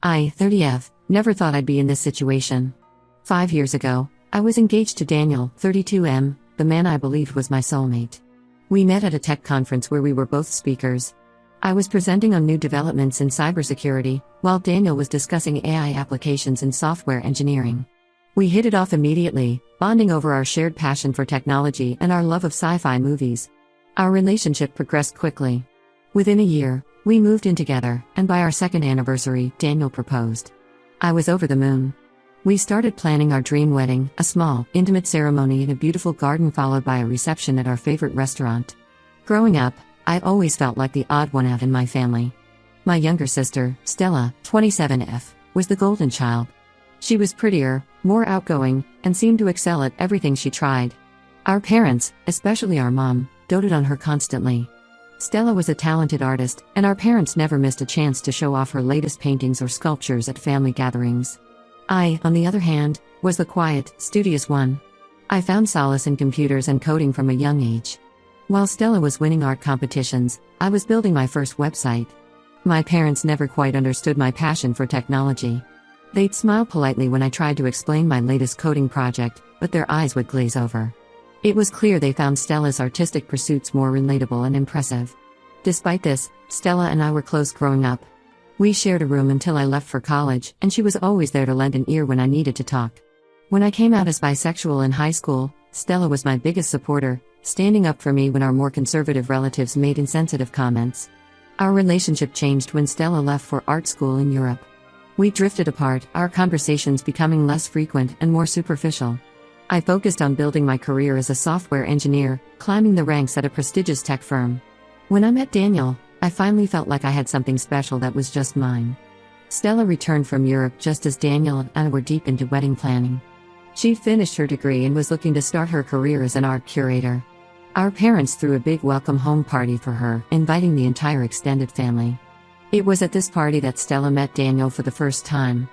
I, 30F, never thought I'd be in this situation. 5 years ago, I was engaged to Daniel, 32M, the man I believed was my soulmate. We met at a tech conference where we were both speakers. I was presenting on new developments in cybersecurity, while Daniel was discussing AI applications in software engineering. We hit it off immediately, bonding over our shared passion for technology and our love of sci-fi movies. Our relationship progressed quickly. Within a year, we moved in together, and by our second anniversary, Daniel proposed. I was over the moon. We started planning our dream wedding, a small, intimate ceremony in a beautiful garden followed by a reception at our favorite restaurant. Growing up, I always felt like the odd one out in my family. My younger sister, Stella, 27F, was the golden child. She was prettier, more outgoing, and seemed to excel at everything she tried. Our parents, especially our mom, doted on her constantly. Stella was a talented artist, and our parents never missed a chance to show off her latest paintings or sculptures at family gatherings. I, on the other hand, was the quiet, studious one. I found solace in computers and coding from a young age. While Stella was winning art competitions, I was building my first website. My parents never quite understood my passion for technology. They'd smile politely when I tried to explain my latest coding project, but their eyes would glaze over. It was clear they found Stella's artistic pursuits more relatable and impressive. Despite this, Stella and I were close growing up. We shared a room until I left for college, and she was always there to lend an ear when I needed to talk. When I came out as bisexual in high school, Stella was my biggest supporter, standing up for me when our more conservative relatives made insensitive comments. Our relationship changed when Stella left for art school in Europe. We drifted apart, our conversations becoming less frequent and more superficial. I focused on building my career as a software engineer, climbing the ranks at a prestigious tech firm. When I met Daniel, I finally felt like I had something special that was just mine. Stella returned from Europe just as Daniel and I were deep into wedding planning. She'd finished her degree and was looking to start her career as an art curator. Our parents threw a big welcome home party for her, inviting the entire extended family. It was at this party that Stella met Daniel for the first time.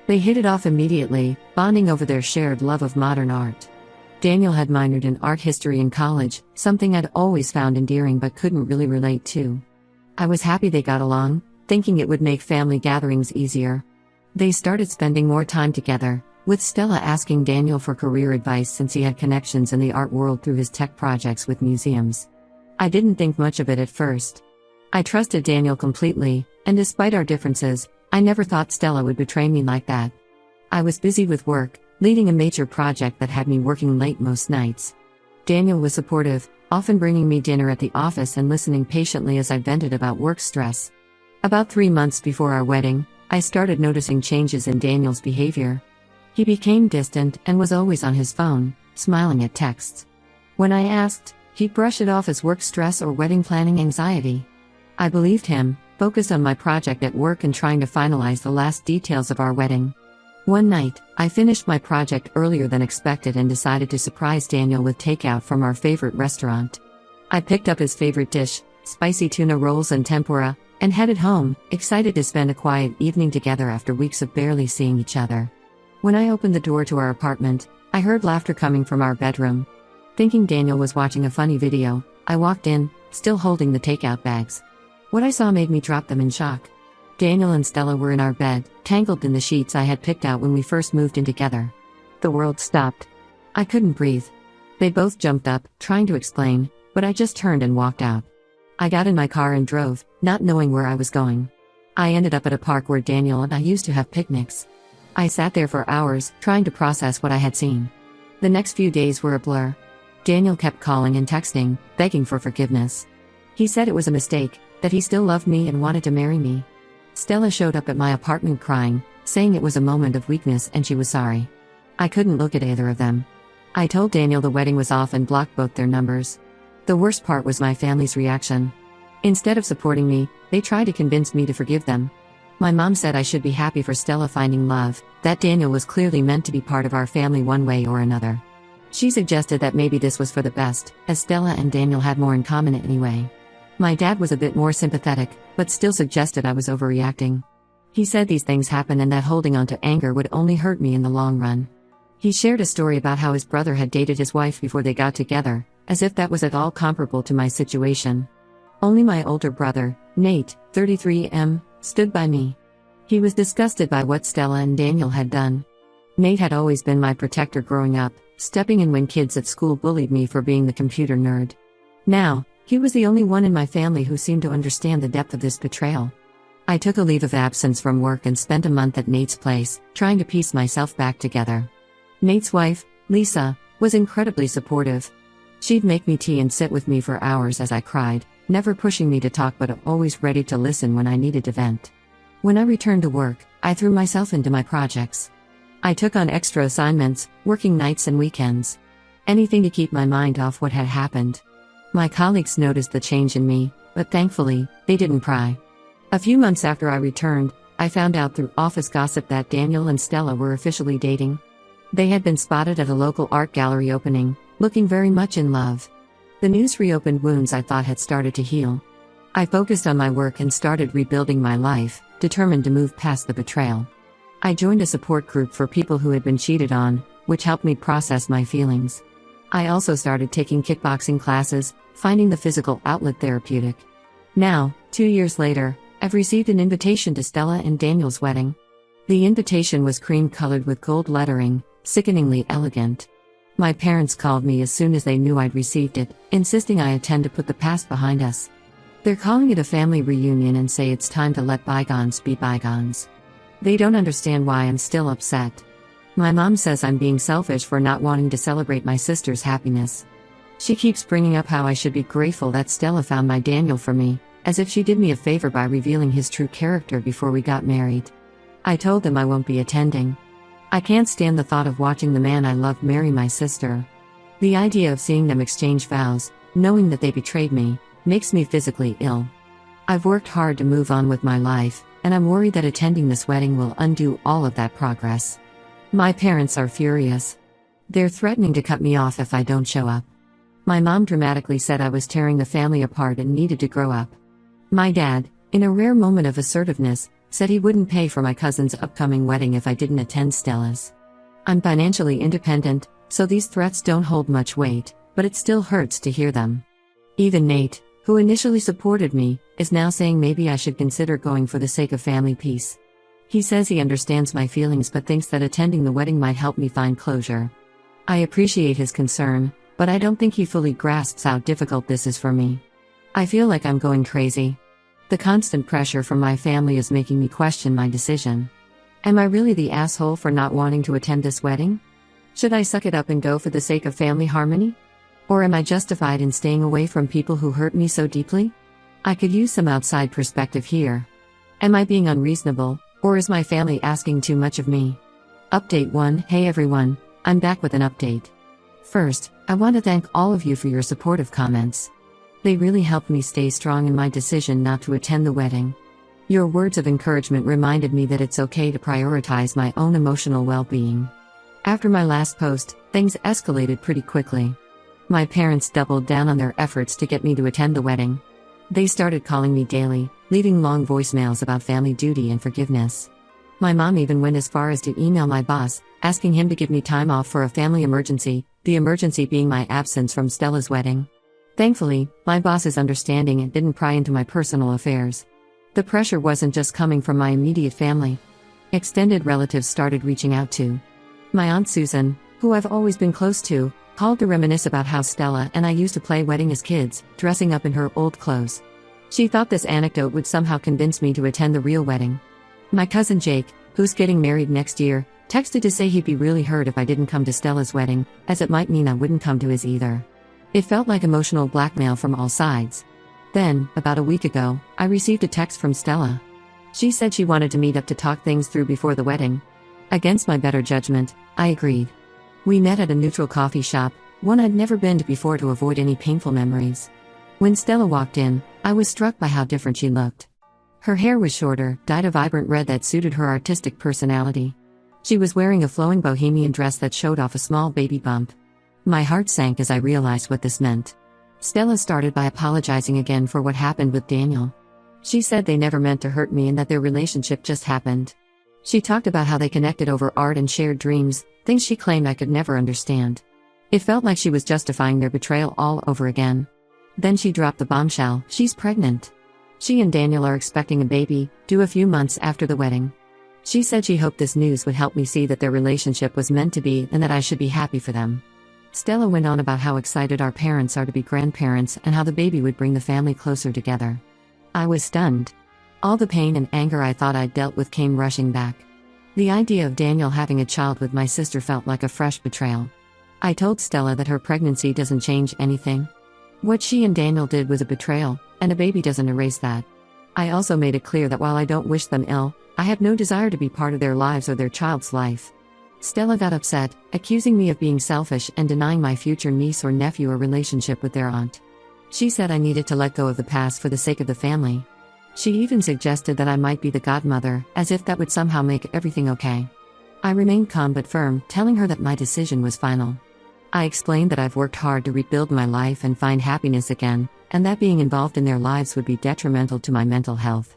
They hit it off immediately, bonding over their shared love of modern art. Daniel had minored in art history in college, something I'd always found endearing but couldn't really relate to. I was happy they got along, thinking it would make family gatherings easier. They started spending more time together, with Stella asking Daniel for career advice since he had connections in the art world through his tech projects with museums. I didn't think much of it at first. I trusted Daniel completely, and despite our differences, I never thought Stella would betray me like that. I was busy with work, leading a major project that had me working late most nights. Daniel was supportive, often bringing me dinner at the office and listening patiently as I vented about work stress. About 3 months before our wedding, I started noticing changes in Daniel's behavior. He became distant and was always on his phone, smiling at texts. When I asked, he'd brush it off as work stress or wedding planning anxiety. I believed him, focused on my project at work and trying to finalize the last details of our wedding. One night, I finished my project earlier than expected and decided to surprise Daniel with takeout from our favorite restaurant. I picked up his favorite dish, spicy tuna rolls and tempura, and headed home, excited to spend a quiet evening together after weeks of barely seeing each other. When I opened the door to our apartment, I heard laughter coming from our bedroom. Thinking Daniel was watching a funny video, I walked in, still holding the takeout bags. What I saw made me drop them in shock. Daniel and Stella were in our bed, tangled in the sheets I had picked out when we first moved in together. The world stopped. I couldn't breathe. They both jumped up, trying to explain, but I just turned and walked out. I got in my car and drove, not knowing where I was going. I ended up at a park where Daniel and I used to have picnics. I sat there for hours, trying to process what I had seen. The next few days were a blur. Daniel kept calling and texting, begging for forgiveness. He said it was a mistake, that he still loved me and wanted to marry me. Stella showed up at my apartment crying, saying it was a moment of weakness and she was sorry. I couldn't look at either of them. I told Daniel the wedding was off and blocked both their numbers. The worst part was my family's reaction. Instead of supporting me, they tried to convince me to forgive them. My mom said I should be happy for Stella finding love, that Daniel was clearly meant to be part of our family one way or another. She suggested that maybe this was for the best, as Stella and Daniel had more in common anyway. My dad was a bit more sympathetic, but still suggested I was overreacting. He said these things happen and that holding on to anger would only hurt me in the long run. He shared a story about how his brother had dated his wife before they got together, as if that was at all comparable to my situation. Only my older brother, Nate, 33M, stood by me. He was disgusted by what Stella and Daniel had done. Nate had always been my protector growing up, stepping in when kids at school bullied me for being the computer nerd. Now, he was the only one in my family who seemed to understand the depth of this betrayal. I took a leave of absence from work and spent a month at Nate's place, trying to piece myself back together. Nate's wife, Lisa, was incredibly supportive. She'd make me tea and sit with me for hours as I cried, never pushing me to talk but always ready to listen when I needed to vent. When I returned to work, I threw myself into my projects. I took on extra assignments, working nights and weekends. Anything to keep my mind off what had happened. My colleagues noticed the change in me, but thankfully, they didn't pry. A few months after I returned, I found out through office gossip that Daniel and Stella were officially dating. They had been spotted at a local art gallery opening, looking very much in love. The news reopened wounds I thought had started to heal. I focused on my work and started rebuilding my life, determined to move past the betrayal. I joined a support group for people who had been cheated on, which helped me process my feelings. I also started taking kickboxing classes, finding the physical outlet therapeutic. Now, 2 years later, I've received an invitation to Stella and Daniel's wedding. The invitation was cream-colored with gold lettering, sickeningly elegant. My parents called me as soon as they knew I'd received it, insisting I attend to put the past behind us. They're calling it a family reunion and say it's time to let bygones be bygones. They don't understand why I'm still upset. My mom says I'm being selfish for not wanting to celebrate my sister's happiness. She keeps bringing up how I should be grateful that Stella found my Daniel for me, as if she did me a favor by revealing his true character before we got married. I told them I won't be attending. I can't stand the thought of watching the man I love marry my sister. The idea of seeing them exchange vows, knowing that they betrayed me, makes me physically ill. I've worked hard to move on with my life, and I'm worried that attending this wedding will undo all of that progress. My parents are furious. They're threatening to cut me off if I don't show up. My mom dramatically said I was tearing the family apart and needed to grow up. My dad, in a rare moment of assertiveness, said he wouldn't pay for my cousin's upcoming wedding if I didn't attend Stella's. I'm financially independent, so these threats don't hold much weight, but it still hurts to hear them. Even Nate, who initially supported me, is now saying maybe I should consider going for the sake of family peace. He says he understands my feelings but thinks that attending the wedding might help me find closure. I appreciate his concern, but I don't think he fully grasps how difficult this is for me. I feel like I'm going crazy. The constant pressure from my family is making me question my decision. Am I really the asshole for not wanting to attend this wedding? Should I suck it up and go for the sake of family harmony? Or am I justified in staying away from people who hurt me so deeply? I could use some outside perspective here. Am I being unreasonable, or is my family asking too much of me? Update 1. Hey everyone, I'm back with an update. First, I want to thank all of you for your supportive comments. They really helped me stay strong in my decision not to attend the wedding. Your words of encouragement reminded me that it's okay to prioritize my own emotional well-being. After my last post, things escalated pretty quickly. My parents doubled down on their efforts to get me to attend the wedding. They started calling me daily, leaving long voicemails about family duty and forgiveness. My mom even went as far as to email my boss, asking him to give me time off for a family emergency, the emergency being my absence from Stella's wedding. Thankfully, my boss is understanding and didn't pry into my personal affairs. The pressure wasn't just coming from my immediate family. Extended relatives started reaching out too. My Aunt Susan, who I've always been close to, called to reminisce about how Stella and I used to play wedding as kids, dressing up in her old clothes. She thought this anecdote would somehow convince me to attend the real wedding. My cousin Jake, who's getting married next year, texted to say he'd be really hurt if I didn't come to Stella's wedding, as it might mean I wouldn't come to his either. It felt like emotional blackmail from all sides. Then, about a week ago, I received a text from Stella. She said she wanted to meet up to talk things through before the wedding. Against my better judgment, I agreed. We met at a neutral coffee shop, one I'd never been to before to avoid any painful memories. When Stella walked in, I was struck by how different she looked. Her hair was shorter, dyed a vibrant red that suited her artistic personality. She was wearing a flowing bohemian dress that showed off a small baby bump. My heart sank as I realized what this meant. Stella started by apologizing again for what happened with Daniel. She said they never meant to hurt me and that their relationship just happened. She talked about how they connected over art and shared dreams, things she claimed I could never understand. It felt like she was justifying their betrayal all over again. Then she dropped the bombshell: she's pregnant. She and Daniel are expecting a baby, due a few months after the wedding. She said she hoped this news would help me see that their relationship was meant to be and that I should be happy for them. Stella went on about how excited our parents are to be grandparents and how the baby would bring the family closer together. I was stunned. All the pain and anger I thought I'd dealt with came rushing back. The idea of Daniel having a child with my sister felt like a fresh betrayal. I told Stella that her pregnancy doesn't change anything. What she and Daniel did was a betrayal, and a baby doesn't erase that. I also made it clear that while I don't wish them ill, I have no desire to be part of their lives or their child's life. Stella got upset, accusing me of being selfish and denying my future niece or nephew a relationship with their aunt. She said I needed to let go of the past for the sake of the family. She even suggested that I might be the godmother, as if that would somehow make everything okay. I remained calm but firm, telling her that my decision was final. I explained that I've worked hard to rebuild my life and find happiness again, and that being involved in their lives would be detrimental to my mental health.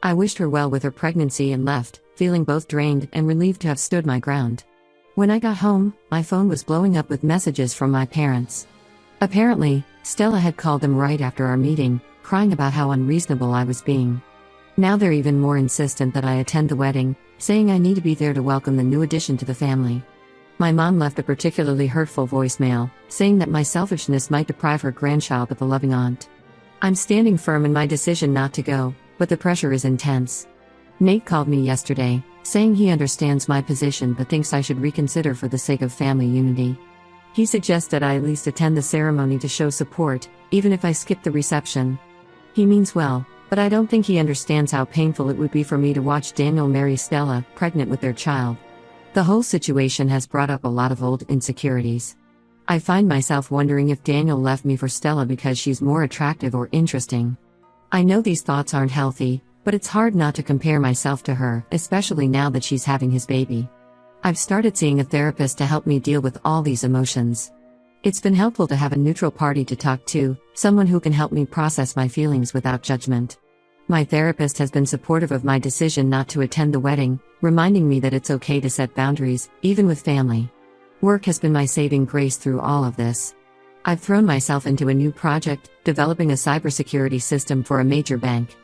I wished her well with her pregnancy and left, feeling both drained and relieved to have stood my ground. When I got home, my phone was blowing up with messages from my parents. Apparently, Stella had called them right after our meeting, crying about how unreasonable I was being. Now they're even more insistent that I attend the wedding, saying I need to be there to welcome the new addition to the family. My mom left a particularly hurtful voicemail, saying that my selfishness might deprive her grandchild of a loving aunt. I'm standing firm in my decision not to go, but the pressure is intense. Nate called me yesterday, saying he understands my position but thinks I should reconsider for the sake of family unity. He suggests that I at least attend the ceremony to show support, even if I skip the reception. He means well, but I don't think he understands how painful it would be for me to watch Daniel marry Stella, pregnant with their child. The whole situation has brought up a lot of old insecurities. I find myself wondering if Daniel left me for Stella because she's more attractive or interesting. I know these thoughts aren't healthy, but it's hard not to compare myself to her, especially now that she's having his baby. I've started seeing a therapist to help me deal with all these emotions. It's been helpful to have a neutral party to talk to, someone who can help me process my feelings without judgment. My therapist has been supportive of my decision not to attend the wedding, reminding me that it's okay to set boundaries, even with family. Work has been my saving grace through all of this. I've thrown myself into a new project, developing a cybersecurity system for a major bank.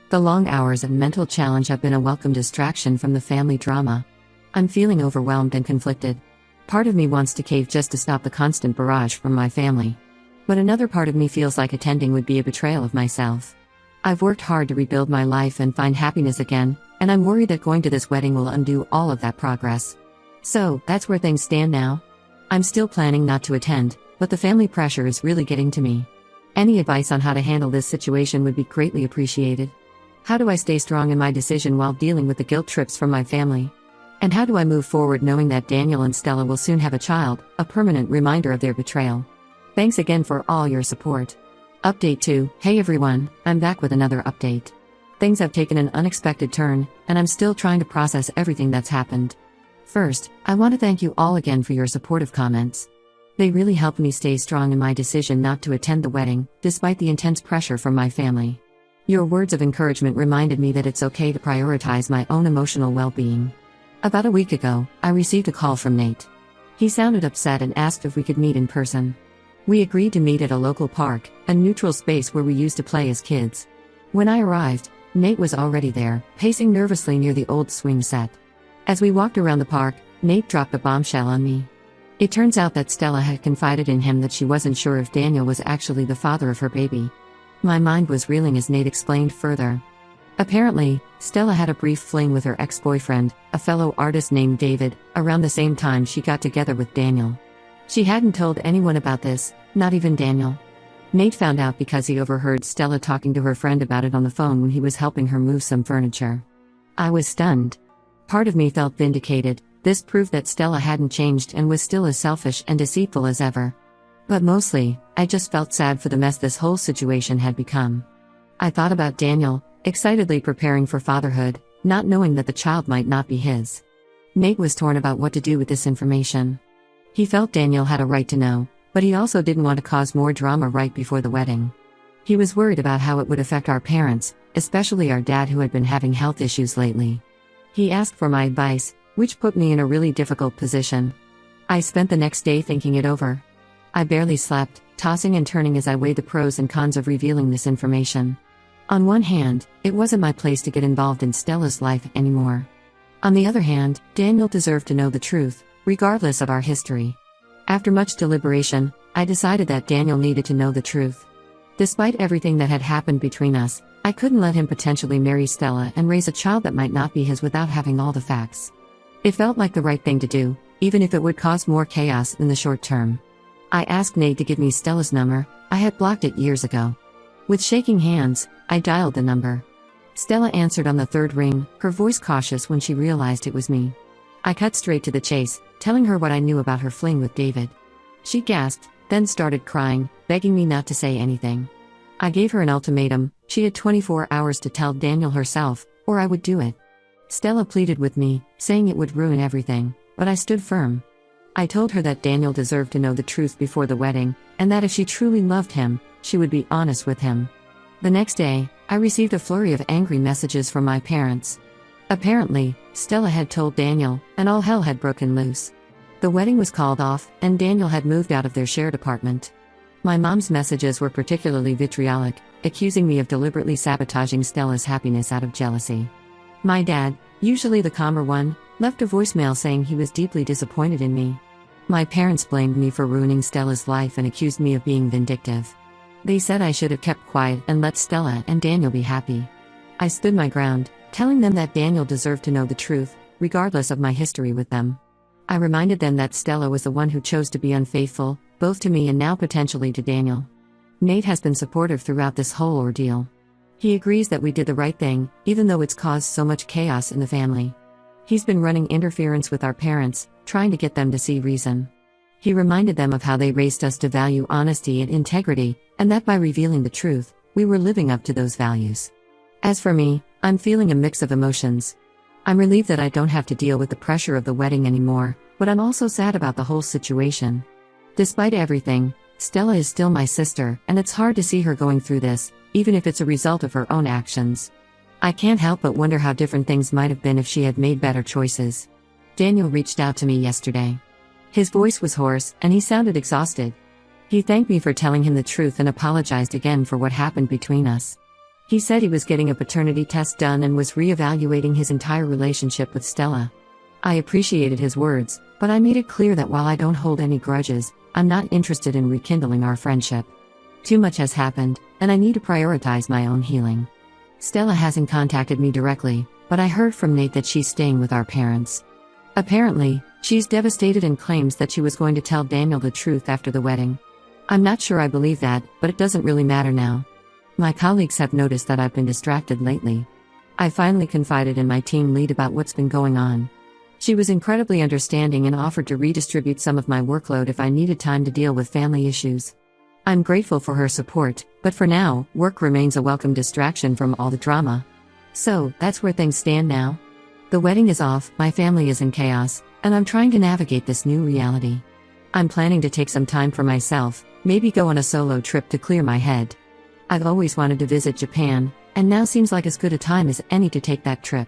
The long hours and mental challenge have been a welcome distraction from the family drama. I'm feeling overwhelmed and conflicted. Part of me wants to cave just to stop the constant barrage from my family. But another part of me feels like attending would be a betrayal of myself. I've worked hard to rebuild my life and find happiness again, and I'm worried that going to this wedding will undo all of that progress. So, that's where things stand now. I'm still planning not to attend, but the family pressure is really getting to me. Any advice on how to handle this situation would be greatly appreciated. How do I stay strong in my decision while dealing with the guilt trips from my family? And how do I move forward knowing that Daniel and Stella will soon have a child, a permanent reminder of their betrayal? Thanks again for all your support. Update 2. Hey everyone, I'm back with another update. Things have taken an unexpected turn, and I'm still trying to process everything that's happened. First, I want to thank you all again for your supportive comments. They really helped me stay strong in my decision not to attend the wedding, despite the intense pressure from my family. Your words of encouragement reminded me that it's okay to prioritize my own emotional well-being. About a week ago, I received a call from Nate. He sounded upset and asked if we could meet in person. We agreed to meet at a local park, a neutral space where we used to play as kids. When I arrived, Nate was already there, pacing nervously near the old swing set. As we walked around the park, Nate dropped a bombshell on me. It turns out that Stella had confided in him that she wasn't sure if Daniel was actually the father of her baby. My mind was reeling as Nate explained further. Apparently, Stella had a brief fling with her ex-boyfriend, a fellow artist named David, around the same time she got together with Daniel. She hadn't told anyone about this, not even Daniel. Nate found out because he overheard Stella talking to her friend about it on the phone when he was helping her move some furniture. I was stunned. Part of me felt vindicated. This proved that Stella hadn't changed and was still as selfish and deceitful as ever. But mostly, I just felt sad for the mess this whole situation had become. I thought about Daniel, excitedly preparing for fatherhood, not knowing that the child might not be his. Nate was torn about what to do with this information. He felt Daniel had a right to know, but he also didn't want to cause more drama right before the wedding. He was worried about how it would affect our parents, especially our dad who had been having health issues lately. He asked for my advice, which put me in a really difficult position. I spent the next day thinking it over. I barely slept, tossing and turning as I weighed the pros and cons of revealing this information. On one hand, it wasn't my place to get involved in Stella's life anymore. On the other hand, Daniel deserved to know the truth, regardless of our history. After much deliberation, I decided that Daniel needed to know the truth. Despite everything that had happened between us, I couldn't let him potentially marry Stella and raise a child that might not be his without having all the facts. It felt like the right thing to do, even if it would cause more chaos in the short term. I asked Nate to give me Stella's number. I had blocked it years ago. With shaking hands, I dialed the number. Stella answered on the third ring, her voice cautious when she realized it was me. I cut straight to the chase, telling her what I knew about her fling with David. She gasped, then started crying, begging me not to say anything. I gave her an ultimatum. She had 24 hours to tell Daniel herself, or I would do it. Stella pleaded with me, saying it would ruin everything, but I stood firm. I told her that Daniel deserved to know the truth before the wedding, and that if she truly loved him, she would be honest with him. The next day, I received a flurry of angry messages from my parents. Apparently, Stella had told Daniel, and all hell had broken loose. The wedding was called off, and Daniel had moved out of their shared apartment. My mom's messages were particularly vitriolic, accusing me of deliberately sabotaging Stella's happiness out of jealousy. My dad, usually the calmer one, left a voicemail saying he was deeply disappointed in me. My parents blamed me for ruining Stella's life and accused me of being vindictive. They said I should have kept quiet and let Stella and Daniel be happy. I stood my ground, telling them that Daniel deserved to know the truth, regardless of my history with them. I reminded them that Stella was the one who chose to be unfaithful, both to me and now potentially to Daniel. Nate has been supportive throughout this whole ordeal. He agrees that we did the right thing, even though it's caused so much chaos in the family. He's been running interference with our parents, trying to get them to see reason. He reminded them of how they raised us to value honesty and integrity, and that by revealing the truth, we were living up to those values. As for me, I'm feeling a mix of emotions. I'm relieved that I don't have to deal with the pressure of the wedding anymore, but I'm also sad about the whole situation. Despite everything, Stella is still my sister, and it's hard to see her going through this, even if it's a result of her own actions. I can't help but wonder how different things might have been if she had made better choices. Daniel reached out to me yesterday. His voice was hoarse, and he sounded exhausted. He thanked me for telling him the truth and apologized again for what happened between us. He said he was getting a paternity test done and was reevaluating his entire relationship with Stella. I appreciated his words, but I made it clear that while I don't hold any grudges, I'm not interested in rekindling our friendship. Too much has happened, and I need to prioritize my own healing. Stella hasn't contacted me directly, but I heard from Nate that she's staying with our parents. Apparently, she's devastated and claims that she was going to tell Daniel the truth after the wedding. I'm not sure I believe that, but it doesn't really matter now. My colleagues have noticed that I've been distracted lately. I finally confided in my team lead about what's been going on. She was incredibly understanding and offered to redistribute some of my workload if I needed time to deal with family issues. I'm grateful for her support, but for now, work remains a welcome distraction from all the drama. So, that's where things stand now. The wedding is off, my family is in chaos, and I'm trying to navigate this new reality. I'm planning to take some time for myself, maybe go on a solo trip to clear my head. I've always wanted to visit Japan, and now seems like as good a time as any to take that trip.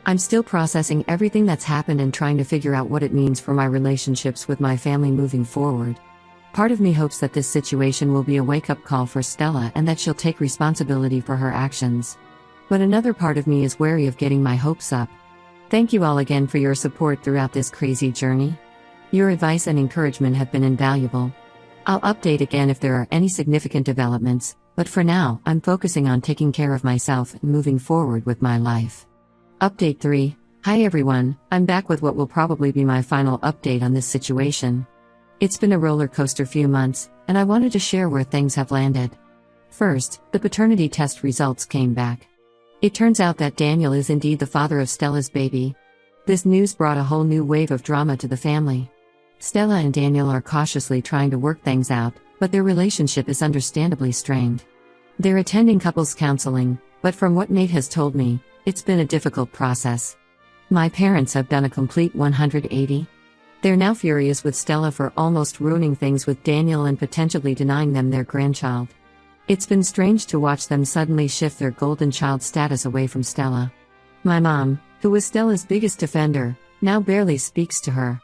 I'm still processing everything that's happened and trying to figure out what it means for my relationships with my family moving forward. Part of me hopes that this situation will be a wake-up call for Stella and that she'll take responsibility for her actions. But another part of me is wary of getting my hopes up. Thank you all again for your support throughout this crazy journey. Your advice and encouragement have been invaluable. I'll update again if there are any significant developments, but for now, I'm focusing on taking care of myself and moving forward with my life. Update 3. Hi everyone, I'm back with what will probably be my final update on this situation. It's been a roller coaster few months, and I wanted to share where things have landed. First, the paternity test results came back. It turns out that Daniel is indeed the father of Stella's baby. This news brought a whole new wave of drama to the family. Stella and Daniel are cautiously trying to work things out, but their relationship is understandably strained. They're attending couples counseling, but from what Nate has told me, it's been a difficult process. My parents have done a complete 180. They're now furious with Stella for almost ruining things with Daniel and potentially denying them their grandchild. It's been strange to watch them suddenly shift their golden child status away from Stella. My mom, who was Stella's biggest defender, now barely speaks to her.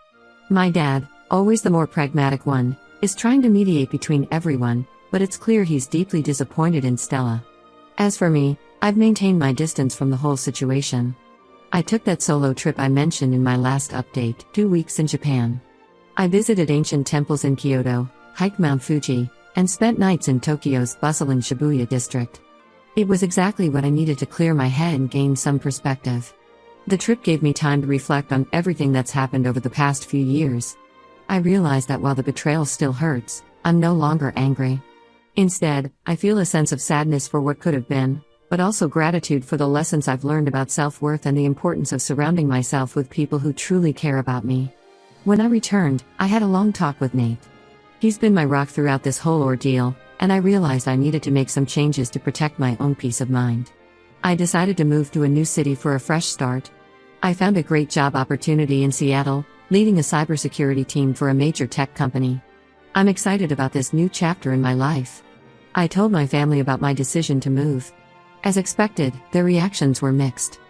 My dad, always the more pragmatic one, is trying to mediate between everyone, but it's clear he's deeply disappointed in Stella. As for me, I've maintained my distance from the whole situation. I took that solo trip I mentioned in my last update, 2 weeks in Japan. I visited ancient temples in Kyoto, hiked Mount Fuji, and spent nights in Tokyo's bustling Shibuya district. It was exactly what I needed to clear my head and gain some perspective. The trip gave me time to reflect on everything that's happened over the past few years. I realized that while the betrayal still hurts, I'm no longer angry. Instead, I feel a sense of sadness for what could have been, but also gratitude for the lessons I've learned about self-worth and the importance of surrounding myself with people who truly care about me. When I returned, I had a long talk with Nate. He's been my rock throughout this whole ordeal, and I realized I needed to make some changes to protect my own peace of mind. I decided to move to a new city for a fresh start. I found a great job opportunity in Seattle, leading a cybersecurity team for a major tech company. I'm excited about this new chapter in my life. I told my family about my decision to move. As expected, their reactions were mixed.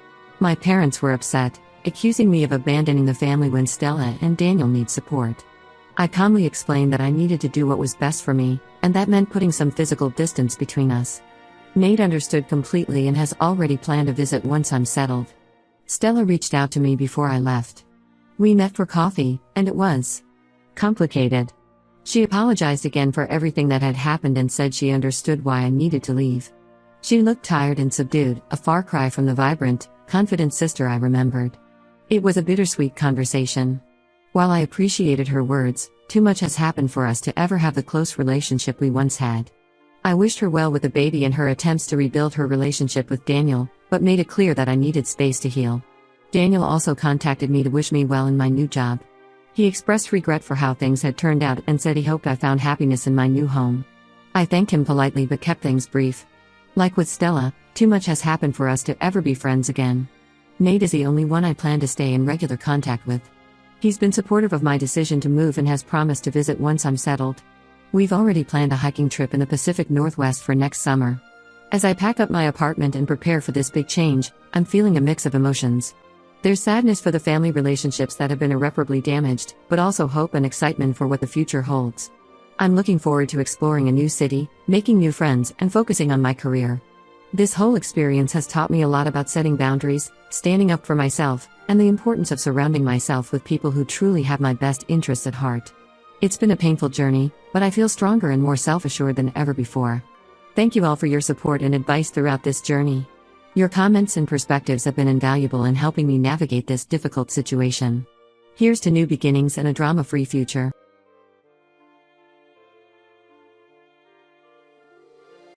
My parents were upset, accusing me of abandoning the family when Stella and Daniel need support. I calmly explained that I needed to do what was best for me, and that meant putting some physical distance between us. Nate understood completely and has already planned a visit once I'm settled. Stella reached out to me before I left. We met for coffee, and it was complicated. She apologized again for everything that had happened and said she understood why I needed to leave. She looked tired and subdued, a far cry from the vibrant, confident sister I remembered. It was a bittersweet conversation. While I appreciated her words, too much has happened for us to ever have the close relationship we once had. I wished her well with the baby and her attempts to rebuild her relationship with Daniel, but made it clear that I needed space to heal. Daniel also contacted me to wish me well in my new job. He expressed regret for how things had turned out and said he hoped I found happiness in my new home. I thanked him politely but kept things brief. Like with Stella, too much has happened for us to ever be friends again. Nate is the only one I plan to stay in regular contact with. He's been supportive of my decision to move and has promised to visit once I'm settled. We've already planned a hiking trip in the Pacific Northwest for next summer. As I pack up my apartment and prepare for this big change, I'm feeling a mix of emotions. There's sadness for the family relationships that have been irreparably damaged, but also hope and excitement for what the future holds. I'm looking forward to exploring a new city, making new friends, and focusing on my career. This whole experience has taught me a lot about setting boundaries, standing up for myself, and the importance of surrounding myself with people who truly have my best interests at heart. It's been a painful journey, but I feel stronger and more self-assured than ever before. Thank you all for your support and advice throughout this journey. Your comments and perspectives have been invaluable in helping me navigate this difficult situation. Here's to new beginnings and a drama-free future.